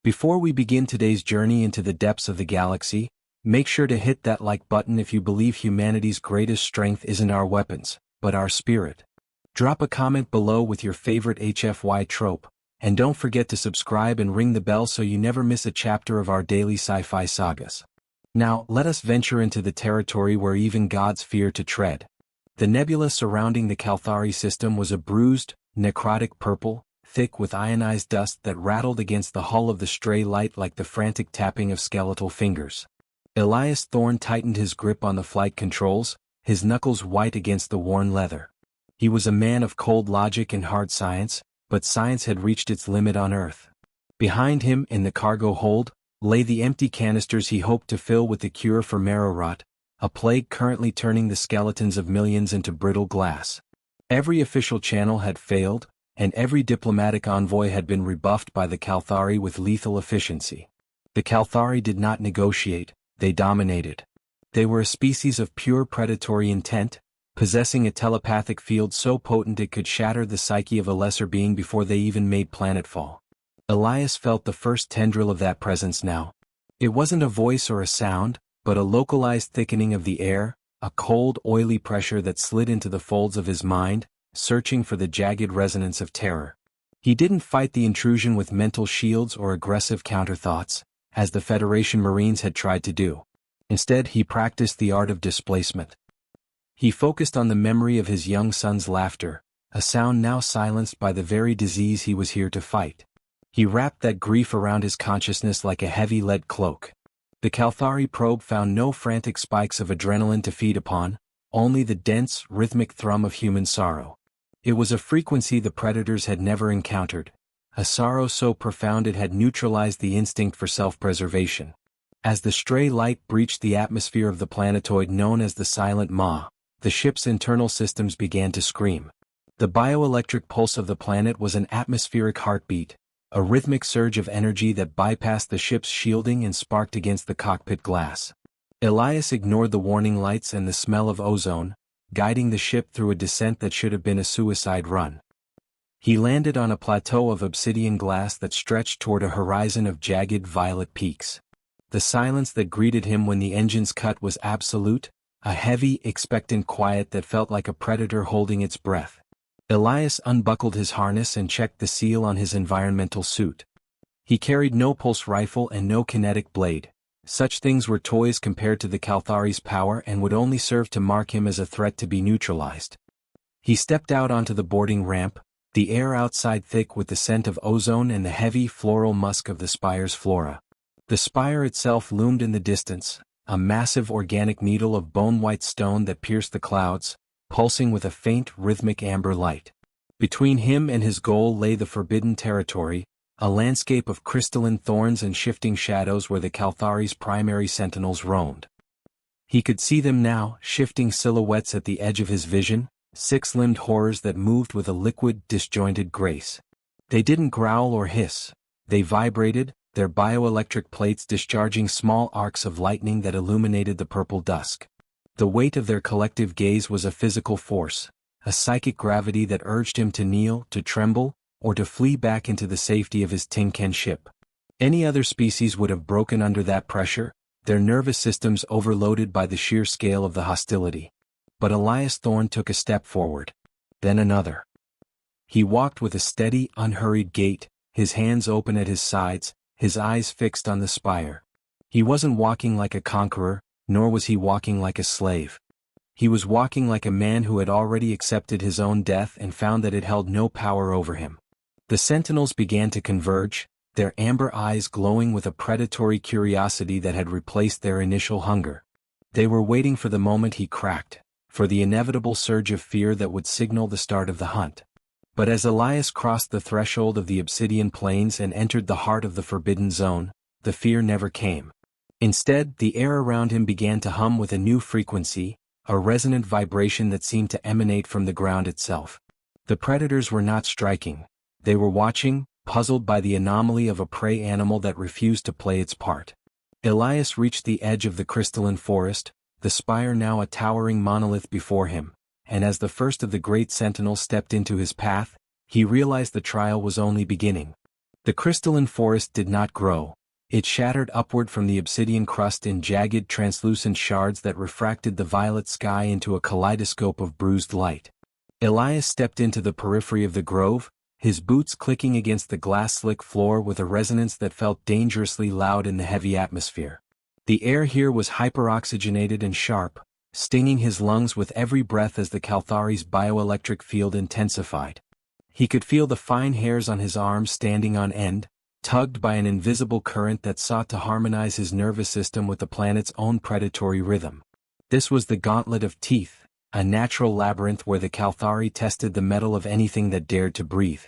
Before we begin today's journey into the depths of the galaxy, make sure to hit that like button if you believe humanity's greatest strength isn't our weapons, but our spirit. Drop a comment below with your favorite HFY trope, and don't forget to subscribe and ring the bell so you never miss a chapter of our daily sci-fi sagas. Now, let us venture into the territory where even gods fear to tread. The nebula surrounding the Calthari system was a bruised, necrotic purple, thick with ionized dust that rattled against the hull of the stray light like the frantic tapping of skeletal fingers. Elias Thorne tightened his grip on the flight controls, his knuckles white against the worn leather. He was a man of cold logic and hard science, but science had reached its limit on Earth. Behind him, in the cargo hold, lay the empty canisters he hoped to fill with the cure for marrow rot, a plague currently turning the skeletons of millions into brittle glass. Every official channel had failed, and every diplomatic envoy had been rebuffed by the Calthari with lethal efficiency. The Calthari did not negotiate, they dominated. They were a species of pure predatory intent, possessing a telepathic field so potent it could shatter the psyche of a lesser being before they even made planetfall. Elias felt the first tendril of that presence now. It wasn't a voice or a sound, but a localized thickening of the air, a cold, oily pressure that slid into the folds of his mind, searching for the jagged resonance of terror. He didn't fight the intrusion with mental shields or aggressive counterthoughts, as the Federation Marines had tried to do. Instead, he practiced the art of displacement. He focused on the memory of his young son's laughter, a sound now silenced by the very disease he was here to fight. He wrapped that grief around his consciousness like a heavy lead cloak. The Calthari probe found no frantic spikes of adrenaline to feed upon, only the dense, rhythmic thrum of human sorrow. It was a frequency the predators had never encountered, a sorrow so profound it had neutralized the instinct for self-preservation. As the stray light breached the atmosphere of the planetoid known as the Silent Maw, the ship's internal systems began to scream. The bioelectric pulse of the planet was an atmospheric heartbeat, a rhythmic surge of energy that bypassed the ship's shielding and sparked against the cockpit glass. Elias ignored the warning lights and the smell of ozone, guiding the ship through a descent that should have been a suicide run. He landed on a plateau of obsidian glass that stretched toward a horizon of jagged violet peaks. The silence that greeted him when the engines cut was absolute, a heavy, expectant quiet that felt like a predator holding its breath. Elias unbuckled his harness and checked the seal on his environmental suit. He carried no pulse rifle and no kinetic blade. Such things were toys compared to the Calthari's power and would only serve to mark him as a threat to be neutralized. He stepped out onto the boarding ramp, the air outside thick with the scent of ozone and the heavy floral musk of the spire's flora. The spire itself loomed in the distance, a massive organic needle of bone-white stone that pierced the clouds, pulsing with a faint, rhythmic amber light. Between him and his goal lay the forbidden territory, a landscape of crystalline thorns and shifting shadows where the Calthari's primary sentinels roamed. He could see them now, shifting silhouettes at the edge of his vision, six-limbed horrors that moved with a liquid, disjointed grace. They didn't growl or hiss. They vibrated, their bioelectric plates discharging small arcs of lightning that illuminated the purple dusk. The weight of their collective gaze was a physical force, a psychic gravity that urged him to kneel, to tremble, or to flee back into the safety of his tin-can ship. Any other species would have broken under that pressure, their nervous systems overloaded by the sheer scale of the hostility. But Elias Thorne took a step forward. Then another. He walked with a steady, unhurried gait, his hands open at his sides, his eyes fixed on the spire. He wasn't walking like a conqueror, nor was he walking like a slave. He was walking like a man who had already accepted his own death and found that it held no power over him. The sentinels began to converge, their amber eyes glowing with a predatory curiosity that had replaced their initial hunger. They were waiting for the moment he cracked, for the inevitable surge of fear that would signal the start of the hunt. But as Elias crossed the threshold of the obsidian plains and entered the heart of the forbidden zone, the fear never came. Instead, the air around him began to hum with a new frequency, a resonant vibration that seemed to emanate from the ground itself. The predators were not striking. They were watching, puzzled by the anomaly of a prey animal that refused to play its part. Elias reached the edge of the crystalline forest, the spire now a towering monolith before him, and as the first of the great sentinels stepped into his path, he realized the trial was only beginning. The crystalline forest did not grow. It shattered upward from the obsidian crust in jagged translucent shards that refracted the violet sky into a kaleidoscope of bruised light. Elias stepped into the periphery of the grove, his boots clicking against the glass-slick floor with a resonance that felt dangerously loud in the heavy atmosphere. The air here was hyperoxygenated and sharp, stinging his lungs with every breath as the Kalthari's bioelectric field intensified. He could feel the fine hairs on his arms standing on end, tugged by an invisible current that sought to harmonize his nervous system with the planet's own predatory rhythm. This was the Gauntlet of Teeth, a natural labyrinth where the Kalthari tested the mettle of anything that dared to breathe.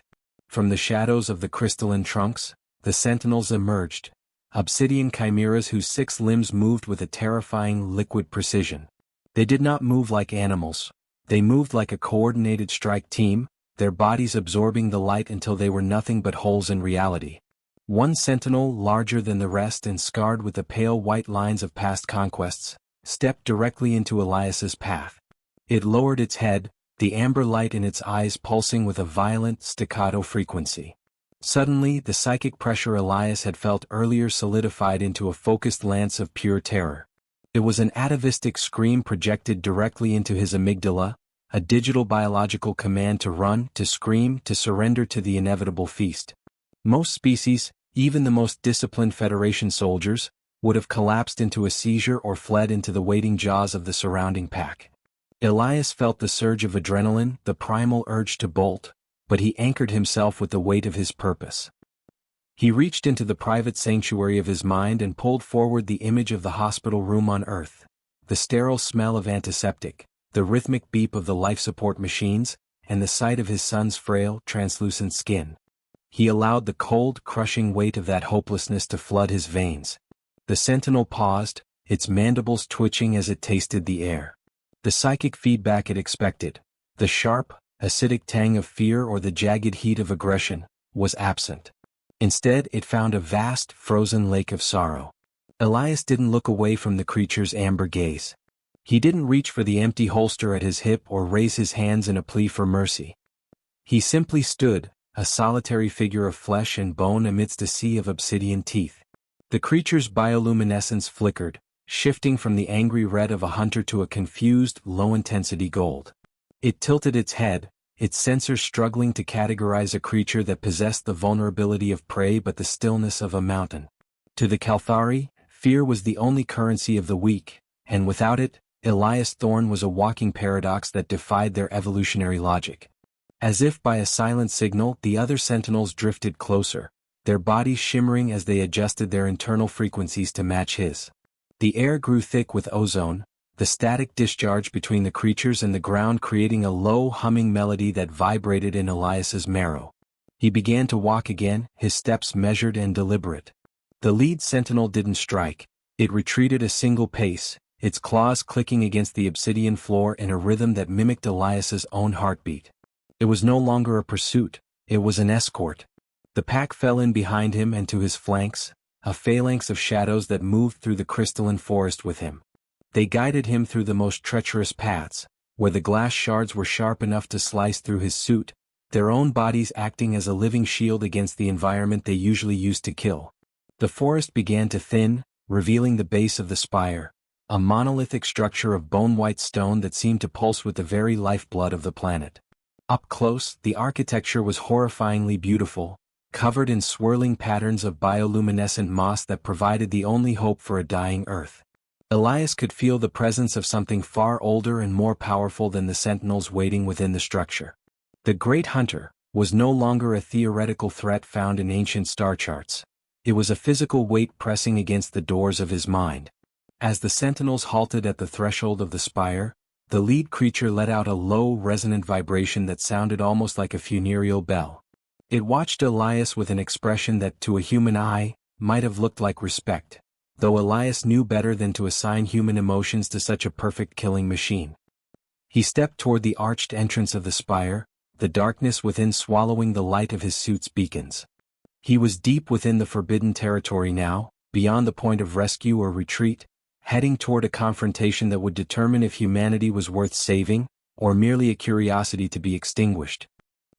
From the shadows of the crystalline trunks, the sentinels emerged, obsidian chimeras whose 6 limbs moved with a terrifying liquid precision. They did not move like animals. They moved like a coordinated strike team, their bodies absorbing the light until they were nothing but holes in reality. One sentinel, larger than the rest and scarred with the pale white lines of past conquests, stepped directly into Elias's path. It lowered its head, the amber light in its eyes pulsing with a violent, staccato frequency. Suddenly, the psychic pressure Elias had felt earlier solidified into a focused lance of pure terror. It was an atavistic scream projected directly into his amygdala, a digital biological command to run, to scream, to surrender to the inevitable feast. Most species, even the most disciplined Federation soldiers, would have collapsed into a seizure or fled into the waiting jaws of the surrounding pack. Elias felt the surge of adrenaline, the primal urge to bolt, but he anchored himself with the weight of his purpose. He reached into the private sanctuary of his mind and pulled forward the image of the hospital room on Earth, the sterile smell of antiseptic, the rhythmic beep of the life support machines, and the sight of his son's frail, translucent skin. He allowed the cold, crushing weight of that hopelessness to flood his veins. The sentinel paused, its mandibles twitching as it tasted the air. The psychic feedback it expected, the sharp, acidic tang of fear or the jagged heat of aggression, was absent. Instead, it found a vast, frozen lake of sorrow. Elias didn't look away from the creature's amber gaze. He didn't reach for the empty holster at his hip or raise his hands in a plea for mercy. He simply stood, a solitary figure of flesh and bone amidst a sea of obsidian teeth. The creature's bioluminescence flickered, shifting from the angry red of a hunter to a confused, low-intensity gold. It tilted its head, its sensors struggling to categorize a creature that possessed the vulnerability of prey but the stillness of a mountain. To the Kalthari, fear was the only currency of the weak, and without it, Elias Thorne was a walking paradox that defied their evolutionary logic. As if by a silent signal, the other sentinels drifted closer, their bodies shimmering as they adjusted their internal frequencies to match his. The air grew thick with ozone, the static discharge between the creatures and the ground creating a low humming melody that vibrated in Elias's marrow. He began to walk again, his steps measured and deliberate. The lead sentinel didn't strike, it retreated a single pace, its claws clicking against the obsidian floor in a rhythm that mimicked Elias's own heartbeat. It was no longer a pursuit, it was an escort. The pack fell in behind him and to his flanks, a phalanx of shadows that moved through the crystalline forest with him. They guided him through the most treacherous paths, where the glass shards were sharp enough to slice through his suit, their own bodies acting as a living shield against the environment they usually used to kill. The forest began to thin, revealing the base of the spire, a monolithic structure of bone-white stone that seemed to pulse with the very lifeblood of the planet. Up close, the architecture was horrifyingly beautiful, covered in swirling patterns of bioluminescent moss that provided the only hope for a dying Earth. Elias could feel the presence of something far older and more powerful than the sentinels waiting within the structure. The Great Hunter was no longer a theoretical threat found in ancient star charts. It was a physical weight pressing against the doors of his mind. As the sentinels halted at the threshold of the spire, the lead creature let out a low, resonant vibration that sounded almost like a funereal bell. It watched Elias with an expression that, to a human eye, might have looked like respect, though Elias knew better than to assign human emotions to such a perfect killing machine. He stepped toward the arched entrance of the spire, the darkness within swallowing the light of his suit's beacons. He was deep within the forbidden territory now, beyond the point of rescue or retreat, heading toward a confrontation that would determine if humanity was worth saving, or merely a curiosity to be extinguished.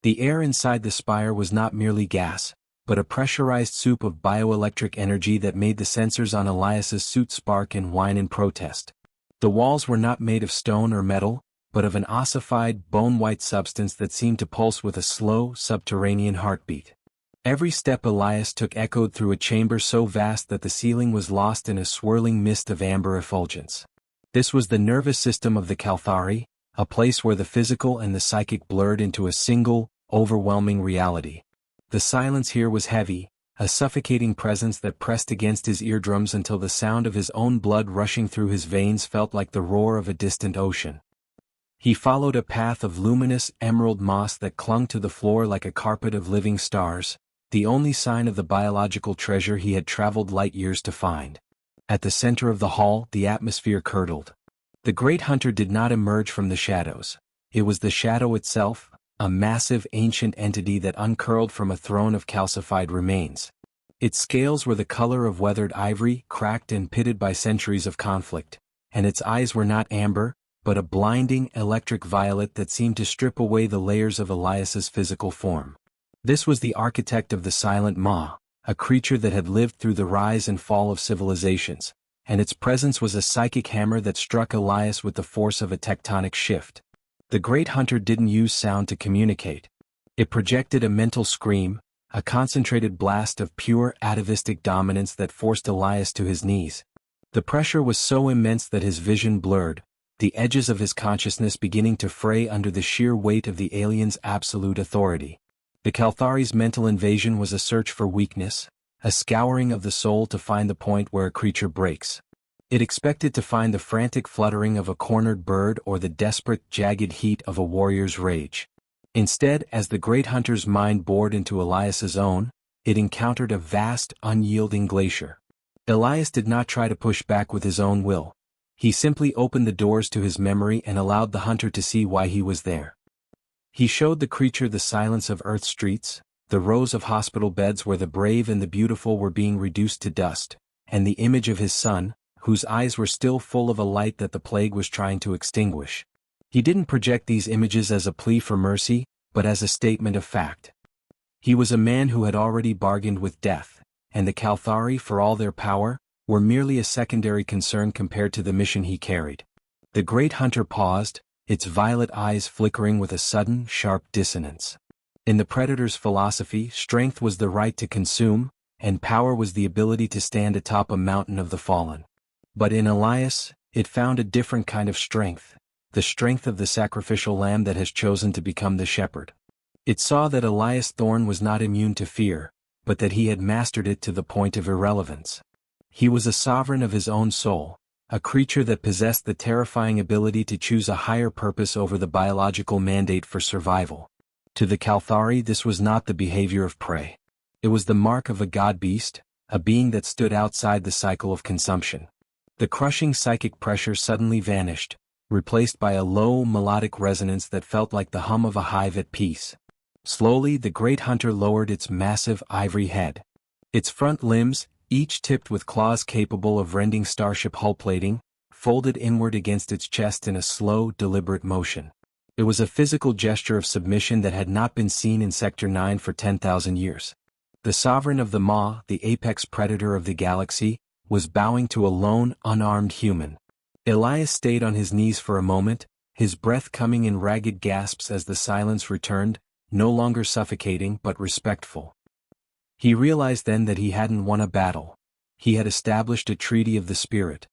The air inside the spire was not merely gas, but a pressurized soup of bioelectric energy that made the sensors on Elias's suit spark and whine in protest. The walls were not made of stone or metal, but of an ossified, bone-white substance that seemed to pulse with a slow, subterranean heartbeat. Every step Elias took echoed through a chamber so vast that the ceiling was lost in a swirling mist of amber effulgence. This was the nervous system of the Kalthari, a place where the physical and the psychic blurred into a single, overwhelming reality. The silence here was heavy, a suffocating presence that pressed against his eardrums until the sound of his own blood rushing through his veins felt like the roar of a distant ocean. He followed a path of luminous emerald moss that clung to the floor like a carpet of living stars, the only sign of the biological treasure he had traveled light years to find. At the center of the hall, the atmosphere curdled. The great hunter did not emerge from the shadows. It was the shadow itself, a massive ancient entity that uncurled from a throne of calcified remains. Its scales were the color of weathered ivory, cracked and pitted by centuries of conflict, and its eyes were not amber, but a blinding electric violet that seemed to strip away the layers of Elias's physical form. This was the architect of the Silent Maw, a creature that had lived through the rise and fall of civilizations, and its presence was a psychic hammer that struck Elias with the force of a tectonic shift. The great hunter didn't use sound to communicate. It projected a mental scream, a concentrated blast of pure atavistic dominance that forced Elias to his knees. The pressure was so immense that his vision blurred, the edges of his consciousness beginning to fray under the sheer weight of the alien's absolute authority. The Kalthari's mental invasion was a search for weakness, a scouring of the soul to find the point where a creature breaks. It expected to find the frantic fluttering of a cornered bird or the desperate, jagged heat of a warrior's rage. Instead, as the great hunter's mind bored into Elias's own, it encountered a vast, unyielding glacier. Elias did not try to push back with his own will. He simply opened the doors to his memory and allowed the hunter to see why he was there. He showed the creature the silence of Earth's streets, the rows of hospital beds where the brave and the beautiful were being reduced to dust, and the image of his son, whose eyes were still full of a light that the plague was trying to extinguish. He didn't project these images as a plea for mercy, but as a statement of fact. He was a man who had already bargained with death, and the Kalthari, for all their power, were merely a secondary concern compared to the mission he carried. The great hunter paused, its violet eyes flickering with a sudden, sharp dissonance. In the predator's philosophy, strength was the right to consume, and power was the ability to stand atop a mountain of the fallen. But in Elias, it found a different kind of strength, the strength of the sacrificial lamb that has chosen to become the shepherd. It saw that Elias Thorne was not immune to fear, but that he had mastered it to the point of irrelevance. He was a sovereign of his own soul, a creature that possessed the terrifying ability to choose a higher purpose over the biological mandate for survival. To the Kalthari, this was not the behavior of prey. It was the mark of a god-beast, a being that stood outside the cycle of consumption. The crushing psychic pressure suddenly vanished, replaced by a low melodic resonance that felt like the hum of a hive at peace. Slowly, the great hunter lowered its massive ivory head. Its front limbs, each tipped with claws capable of rending starship hull plating, folded inward against its chest in a slow, deliberate motion. It was a physical gesture of submission that had not been seen in Sector 9 for 10,000 years. The sovereign of the Maw, the apex predator of the galaxy, was bowing to a lone, unarmed human. Elias stayed on his knees for a moment, his breath coming in ragged gasps as the silence returned, no longer suffocating but respectful. He realized then that he hadn't won a battle. He had established a treaty of the spirit.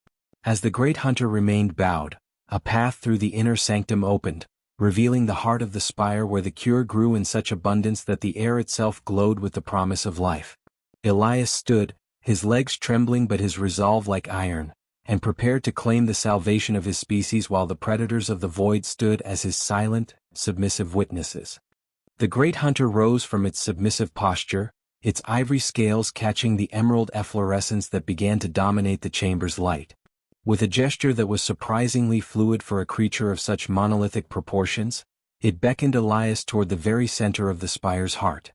As the great hunter remained bowed, a path through the inner sanctum opened, revealing the heart of the spire where the cure grew in such abundance that the air itself glowed with the promise of life. Elias stood, his legs trembling but his resolve like iron, and prepared to claim the salvation of his species while the predators of the void stood as his silent, submissive witnesses. The great hunter rose from its submissive posture, its ivory scales catching the emerald efflorescence that began to dominate the chamber's light. With a gesture that was surprisingly fluid for a creature of such monolithic proportions, it beckoned Elias toward the very center of the spire's heart.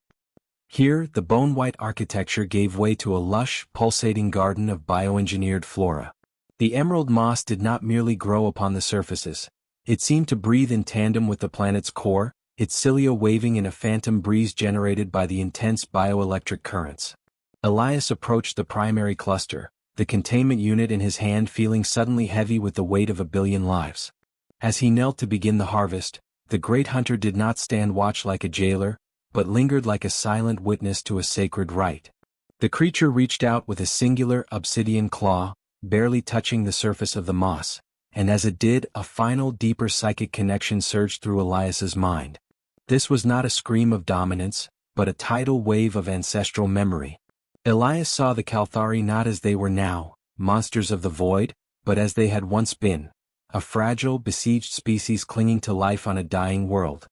Here, the bone-white architecture gave way to a lush, pulsating garden of bioengineered flora. The emerald moss did not merely grow upon the surfaces. It seemed to breathe in tandem with the planet's core, its cilia waving in a phantom breeze generated by the intense bioelectric currents. Elias approached the primary cluster, the containment unit in his hand feeling suddenly heavy with the weight of 1 billion lives. As he knelt to begin the harvest, the great hunter did not stand watch like a jailer, but lingered like a silent witness to a sacred rite. The creature reached out with a singular obsidian claw, barely touching the surface of the moss, and as it did, a final deeper psychic connection surged through Elias's mind. This was not a scream of dominance, but a tidal wave of ancestral memory. Elias saw the Kalthari not as they were now, monsters of the void, but as they had once been, a fragile, besieged species clinging to life on a dying world.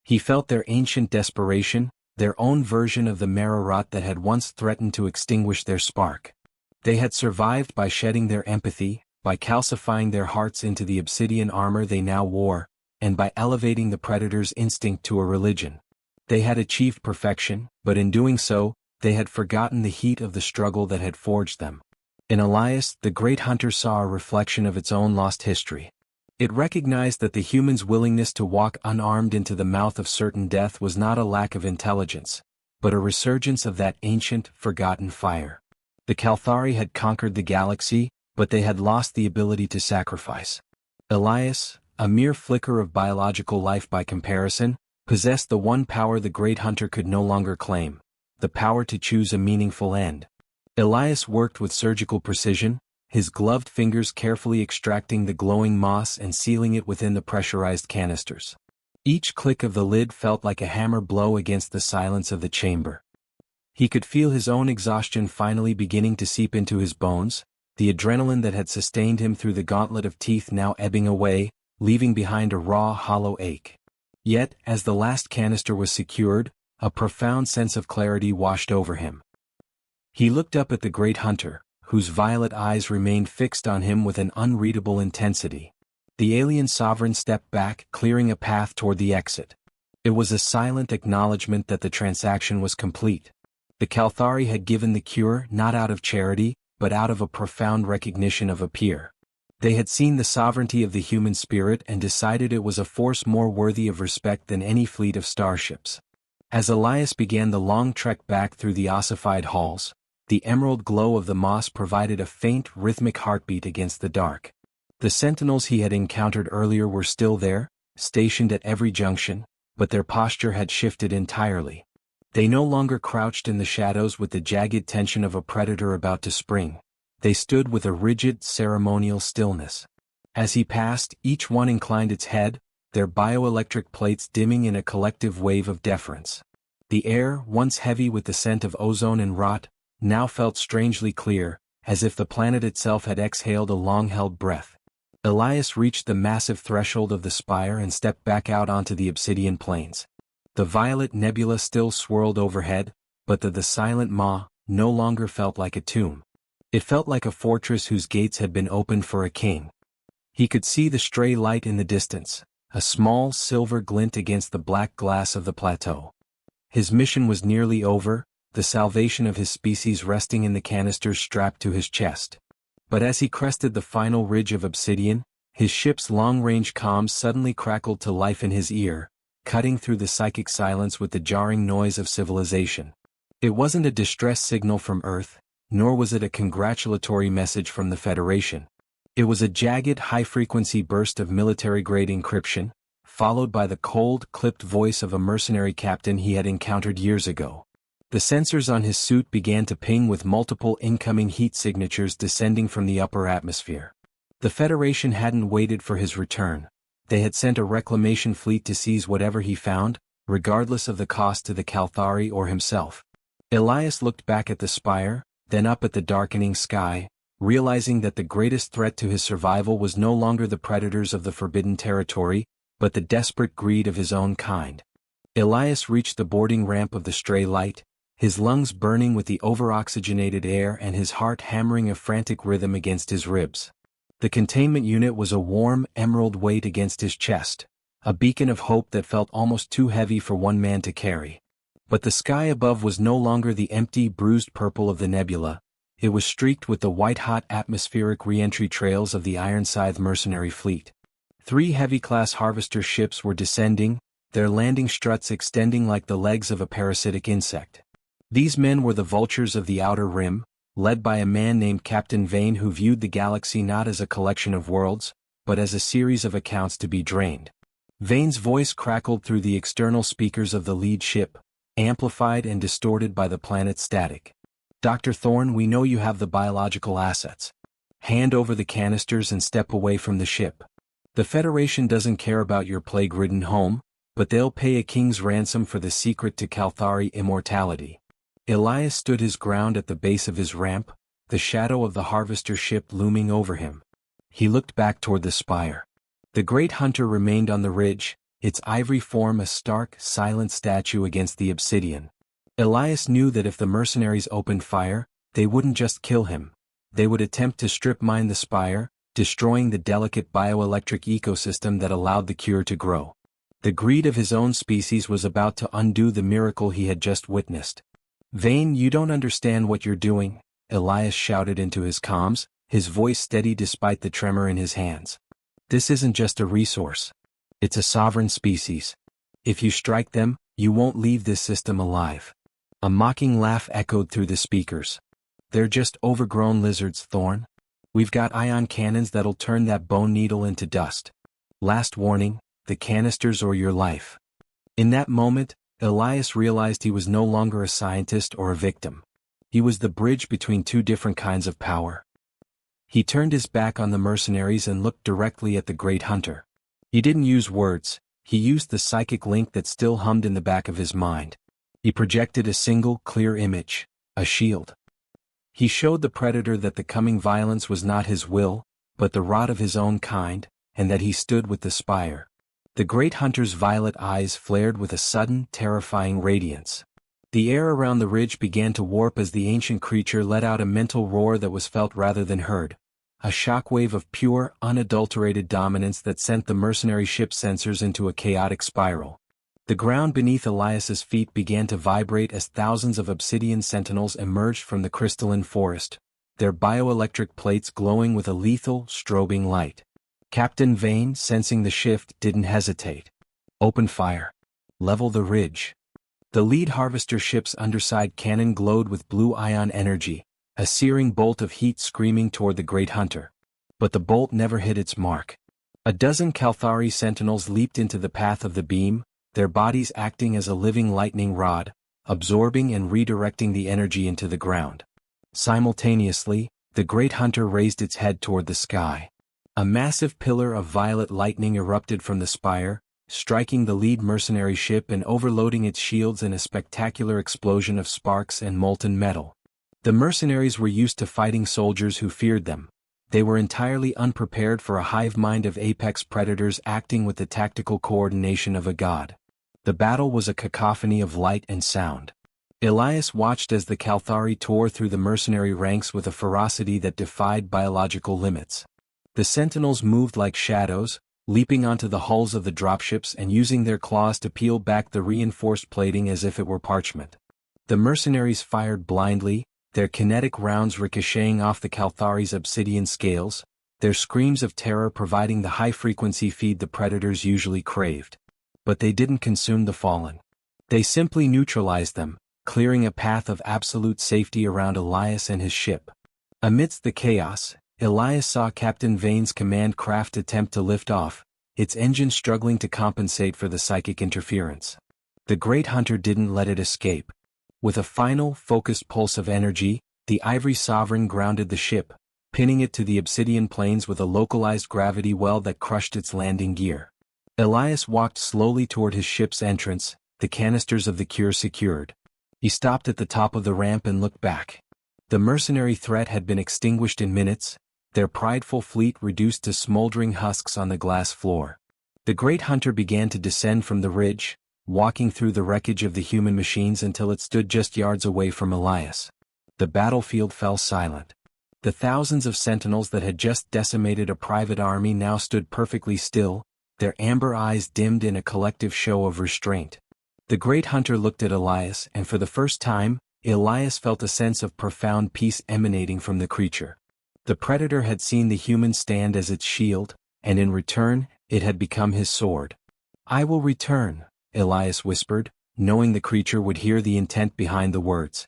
He felt their ancient desperation, their own version of the Mararat that had once threatened to extinguish their spark. They had survived by shedding their empathy, by calcifying their hearts into the obsidian armor they now wore, and by elevating the predator's instinct to a religion. They had achieved perfection, but in doing so, they had forgotten the heat of the struggle that had forged them. In Elias, the great hunter saw a reflection of its own lost history. It recognized that the human's willingness to walk unarmed into the mouth of certain death was not a lack of intelligence, but a resurgence of that ancient, forgotten fire. The Kalthari had conquered the galaxy, but they had lost the ability to sacrifice. Elias, a mere flicker of biological life by comparison, possessed the one power the great hunter could no longer claim, the power to choose a meaningful end. Elias worked with surgical precision, his gloved fingers carefully extracting the glowing moss and sealing it within the pressurized canisters. Each click of the lid felt like a hammer blow against the silence of the chamber. He could feel his own exhaustion finally beginning to seep into his bones, the adrenaline that had sustained him through the gauntlet of teeth now ebbing away, leaving behind a raw, hollow ache. Yet, as the last canister was secured, a profound sense of clarity washed over him. He looked up at the great hunter, whose violet eyes remained fixed on him with an unreadable intensity. The alien sovereign stepped back, clearing a path toward the exit. It was a silent acknowledgement that the transaction was complete. The Kalthari had given the cure not out of charity, but out of a profound recognition of a peer. They had seen the sovereignty of the human spirit and decided it was a force more worthy of respect than any fleet of starships. As Elias began the long trek back through the ossified halls, the emerald glow of the moss provided a faint, rhythmic heartbeat against the dark. The sentinels he had encountered earlier were still there, stationed at every junction, but their posture had shifted entirely. They no longer crouched in the shadows with the jagged tension of a predator about to spring. They stood with a rigid, ceremonial stillness. As he passed, each one inclined its head, their bioelectric plates dimming in a collective wave of deference. The air, once heavy with the scent of ozone and rot, now felt strangely clear, as if the planet itself had exhaled a long-held breath. Elias reached the massive threshold of the spire and stepped back out onto the obsidian plains. The violet nebula still swirled overhead, but the silent maw no longer felt like a tomb. It felt like a fortress whose gates had been opened for a king. He could see the stray light in the distance, a small silver glint against the black glass of the plateau. His mission was nearly over, the salvation of his species resting in the canisters strapped to his chest. But as he crested the final ridge of obsidian, his ship's long-range comms suddenly crackled to life in his ear, cutting through the psychic silence with the jarring noise of civilization. It wasn't a distress signal from Earth, nor was it a congratulatory message from the Federation. It was a jagged, high-frequency burst of military-grade encryption, followed by the cold, clipped voice of a mercenary captain he had encountered years ago. The sensors on his suit began to ping with multiple incoming heat signatures descending from the upper atmosphere. The Federation hadn't waited for his return. They had sent a reclamation fleet to seize whatever he found, regardless of the cost to the Kalthari or himself. Elias looked back at the spire, then up at the darkening sky, realizing that the greatest threat to his survival was no longer the predators of the forbidden territory, but the desperate greed of his own kind. Elias reached the boarding ramp of the stray light, his lungs burning with the over-oxygenated air and his heart hammering a frantic rhythm against his ribs. The containment unit was a warm, emerald weight against his chest, a beacon of hope that felt almost too heavy for one man to carry. But the sky above was no longer the empty, bruised purple of the nebula. It was streaked with the white-hot atmospheric re-entry trails of the Ironscythe mercenary fleet. 3 heavy-class harvester ships were descending, their landing struts extending like the legs of a parasitic insect. These men were the vultures of the Outer Rim, led by a man named Captain Vane who viewed the galaxy not as a collection of worlds, but as a series of accounts to be drained. Vane's voice crackled through the external speakers of the lead ship, amplified and distorted by the planet's static. "Dr. Thorne, we know you have the biological assets. Hand over the canisters and step away from the ship. The Federation doesn't care about your plague-ridden home, but they'll pay a king's ransom for the secret to Calthari immortality." Elias stood his ground at the base of his ramp, the shadow of the harvester ship looming over him. He looked back toward the spire. The great hunter remained on the ridge, its ivory form a stark, silent statue against the obsidian. Elias knew that if the mercenaries opened fire, they wouldn't just kill him. They would attempt to strip mine the spire, destroying the delicate bioelectric ecosystem that allowed the cure to grow. The greed of his own species was about to undo the miracle he had just witnessed. "Vane, you don't understand what you're doing," Elias shouted into his comms, his voice steady despite the tremor in his hands. "This isn't just a resource. It's a sovereign species. If you strike them, you won't leave this system alive." A mocking laugh echoed through the speakers. "They're just overgrown lizards, Thorne. We've got ion cannons that'll turn that bone needle into dust. Last warning, the canisters or your life." In that moment, Elias realized he was no longer a scientist or a victim. He was the bridge between two different kinds of power. He turned his back on the mercenaries and looked directly at the great hunter. He didn't use words, he used the psychic link that still hummed in the back of his mind. He projected a single, clear image, a shield. He showed the predator that the coming violence was not his will, but the rot of his own kind, and that he stood with the spire. The great hunter's violet eyes flared with a sudden, terrifying radiance. The air around the ridge began to warp as the ancient creature let out a mental roar that was felt rather than heard. A shockwave of pure, unadulterated dominance that sent the mercenary ship's sensors into a chaotic spiral. The ground beneath Elias's feet began to vibrate as thousands of obsidian sentinels emerged from the crystalline forest, their bioelectric plates glowing with a lethal, strobing light. Captain Vane, sensing the shift, didn't hesitate. "Open fire. Level the ridge." The lead harvester ship's underside cannon glowed with blue ion energy, a searing bolt of heat screaming toward the great hunter. But the bolt never hit its mark. A dozen Calthari sentinels leaped into the path of the beam, their bodies acting as a living lightning rod, absorbing and redirecting the energy into the ground. Simultaneously, the great hunter raised its head toward the sky. A massive pillar of violet lightning erupted from the spire, striking the lead mercenary ship and overloading its shields in a spectacular explosion of sparks and molten metal. The mercenaries were used to fighting soldiers who feared them. They were entirely unprepared for a hive mind of apex predators acting with the tactical coordination of a god. The battle was a cacophony of light and sound. Elias watched as the Calthari tore through the mercenary ranks with a ferocity that defied biological limits. The sentinels moved like shadows, leaping onto the hulls of the dropships and using their claws to peel back the reinforced plating as if it were parchment. The mercenaries fired blindly, their kinetic rounds ricocheting off the Calthari's obsidian scales, their screams of terror providing the high-frequency feed the predators usually craved. But they didn't consume the fallen. They simply neutralized them, clearing a path of absolute safety around Elias and his ship. Amidst the chaos, Elias saw Captain Vane's command craft attempt to lift off, its engine struggling to compensate for the psychic interference. The great hunter didn't let it escape. With a final, focused pulse of energy, the Ivory Sovereign grounded the ship, pinning it to the obsidian plains with a localized gravity well that crushed its landing gear. Elias walked slowly toward his ship's entrance, the canisters of the cure secured. He stopped at the top of the ramp and looked back. The mercenary threat had been extinguished in minutes, their prideful fleet reduced to smoldering husks on the glass floor. The great hunter began to descend from the ridge, walking through the wreckage of the human machines until it stood just yards away from Elias. The battlefield fell silent. The thousands of sentinels that had just decimated a private army now stood perfectly still, their amber eyes dimmed in a collective show of restraint. The great hunter looked at Elias, and for the first time, Elias felt a sense of profound peace emanating from the creature. The predator had seen the human stand as its shield, and in return, it had become his sword. "I will return," Elias whispered, knowing the creature would hear the intent behind the words.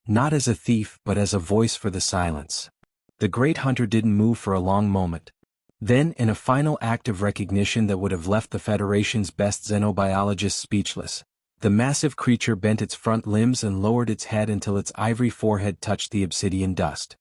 Not as a thief but as a voice for the silence. The great hunter didn't move for a long moment. Then, in a final act of recognition that would have left the Federation's best xenobiologists speechless, the massive creature bent its front limbs and lowered its head until its ivory forehead touched the obsidian dust.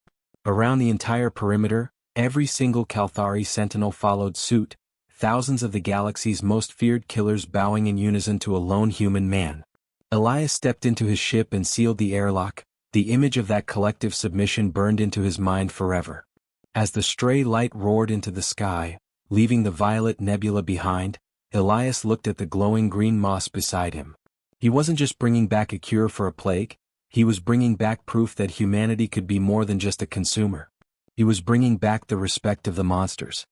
Around the entire perimeter, every single Kalthari sentinel followed suit, thousands of the galaxy's most feared killers bowing in unison to a lone human man. Elias stepped into his ship and sealed the airlock. The image of that collective submission burned into his mind forever. As the stray light roared into the sky, leaving the violet nebula behind, Elias looked at the glowing green moss beside him. He wasn't just bringing back a cure for a plague, he was bringing back proof that humanity could be more than just a consumer. He was bringing back the respect of the monsters.